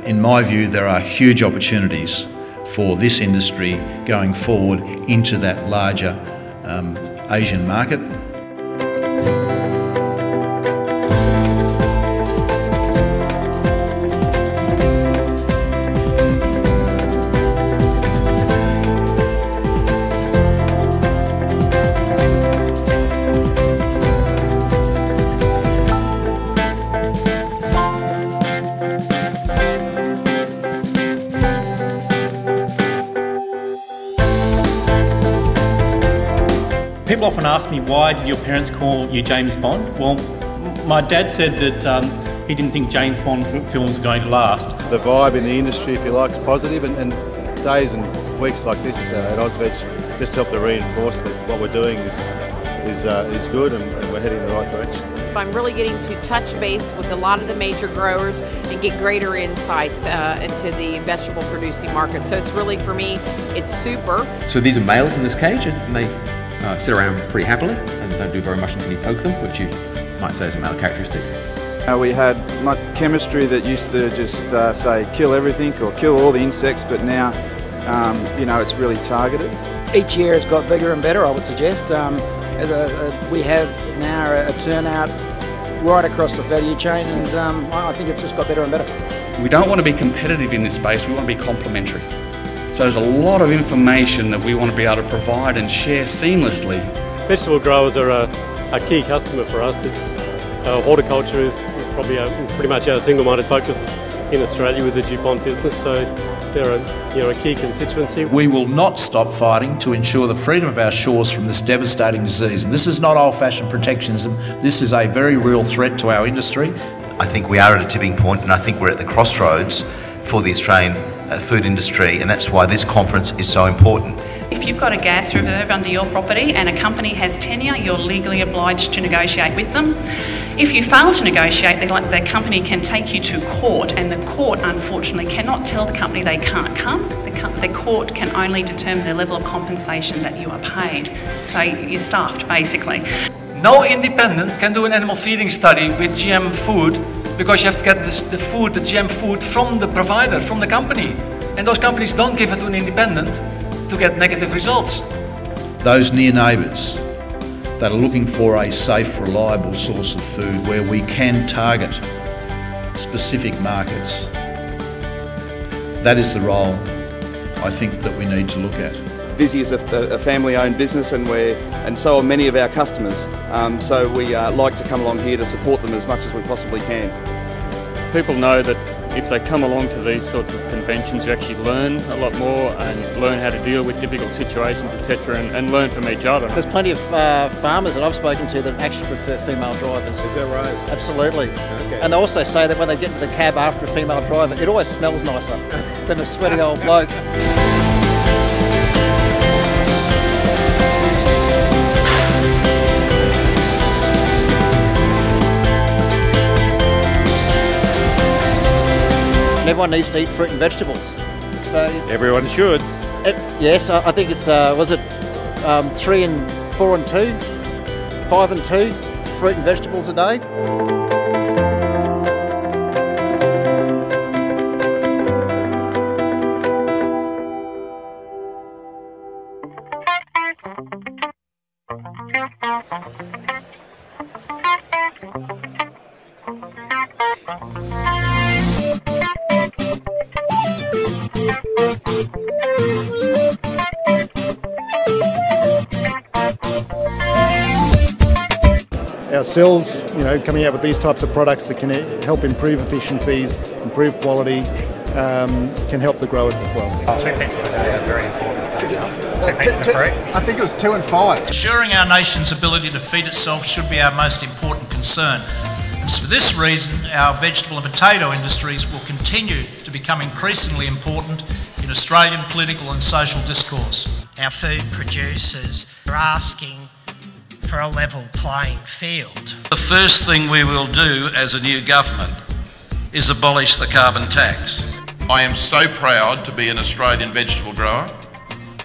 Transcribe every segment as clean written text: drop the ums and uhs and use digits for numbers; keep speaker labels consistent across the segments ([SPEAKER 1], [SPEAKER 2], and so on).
[SPEAKER 1] in my view, there are huge opportunities for this industry going forward into that larger Asian market.
[SPEAKER 2] People often ask me, why did your parents call you James Bond? Well, my dad said that he didn't think James Bond films were going to last.
[SPEAKER 3] The vibe in the industry, if you like, is positive, and days and weeks like this at AUSVEG just help to reinforce that what we're doing is good and we're heading in the right direction.
[SPEAKER 4] I'm really getting to touch base with a lot of the major growers and get greater insights into the vegetable producing market. So it's really, for me, it's super.
[SPEAKER 5] So these are males in this cage, and they sit around pretty happily and don't do very much until you poke them, which you might say is a male characteristic.
[SPEAKER 6] We had chemistry that used to just say kill everything or kill all the insects, but now you know, it's really targeted.
[SPEAKER 7] Each year has got bigger and better, I would suggest. We have now a turnout right across the value chain, and I think it's just got better and better.
[SPEAKER 8] We don't want to be competitive in this space, we want to be complementary. So there's a lot of information that we want to be able to provide and share seamlessly.
[SPEAKER 9] Vegetable growers are a key customer for us. Horticulture is probably pretty much our single-minded focus in Australia with the DuPont business, so they're a key constituency.
[SPEAKER 1] We will not stop fighting to ensure the freedom of our shores from this devastating disease. And this is not old-fashioned protectionism, this is a very real threat to our industry.
[SPEAKER 10] I think we are at a tipping point, and I think we're at the crossroads for the Australian food industry, and that's why this conference is so important.
[SPEAKER 11] If you've got a gas reserve under your property and a company has tenure, you're legally obliged to negotiate with them. If you fail to negotiate, the company can take you to court, and the court unfortunately cannot tell the company they can't come. The court can only determine the level of compensation that you are paid. So you're stuffed, basically.
[SPEAKER 12] No independent can do an animal feeding study with GM food, because you have to get the GM food from the provider, from the company. And those companies don't give it to an independent to get negative results.
[SPEAKER 1] Those near neighbours that are looking for a safe, reliable source of food where we can target specific markets, that is the role I think that we need to look at.
[SPEAKER 6] Visy is a family-owned business, and so are many of our customers. So we like to come along here to support them as much as we possibly can.
[SPEAKER 13] People know that if they come along to these sorts of conventions, you actually learn a lot more and learn how to deal with difficult situations, etc., and learn from each other.
[SPEAKER 14] There's plenty of farmers that I've spoken to that actually prefer female drivers. Absolutely. Okay. And they also say that when they get into the cab after a female driver, it always smells nicer than a sweaty old bloke. Everyone needs to eat fruit and vegetables. So
[SPEAKER 3] Everyone should.
[SPEAKER 14] Yes, I think it's, was it 3 and 4 and 2? 5 and 2 fruit and vegetables a day?
[SPEAKER 3] Ourselves, coming out with these types of products that can help improve efficiencies, improve quality, can help the growers as well.
[SPEAKER 15] 2 pieces a day are very important. 2 pieces are free.
[SPEAKER 3] I think it was 2 and 5.
[SPEAKER 16] Ensuring our nation's ability to feed itself should be our most important concern. And for this reason, our vegetable and potato industries will continue to become increasingly important in Australian political and social discourse.
[SPEAKER 17] Our food producers are asking for a level playing field.
[SPEAKER 18] The first thing we will do as a new government is abolish the carbon tax.
[SPEAKER 19] I am so proud to be an Australian vegetable grower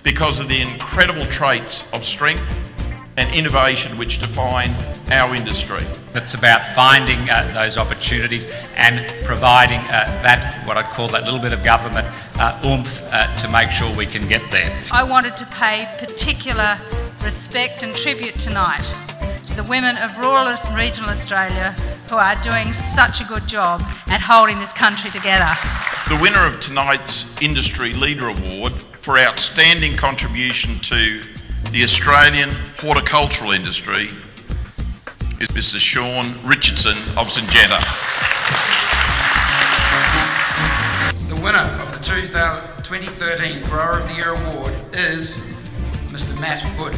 [SPEAKER 19] because of the incredible traits of strength, and innovation which define our industry.
[SPEAKER 15] It's about finding those opportunities and providing what I'd call that little bit of government oomph to make sure we can get there.
[SPEAKER 20] I wanted to pay particular respect and tribute tonight to the women of rural and regional Australia who are doing such a good job at holding this country together.
[SPEAKER 19] The winner of tonight's Industry Leader Award for outstanding contribution to the Australian horticultural industry is Mr. Sean Richardson of Syngenta.
[SPEAKER 21] The winner of the 2013 Grower of the Year Award is Mr. Matt Hood.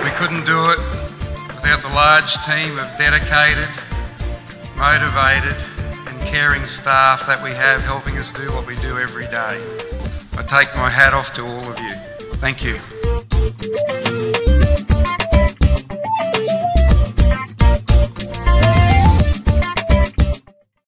[SPEAKER 22] We couldn't do it without the large team of dedicated, motivated and caring staff that we have helping us do what we do every day. I take my hat off to all of you. Thank you.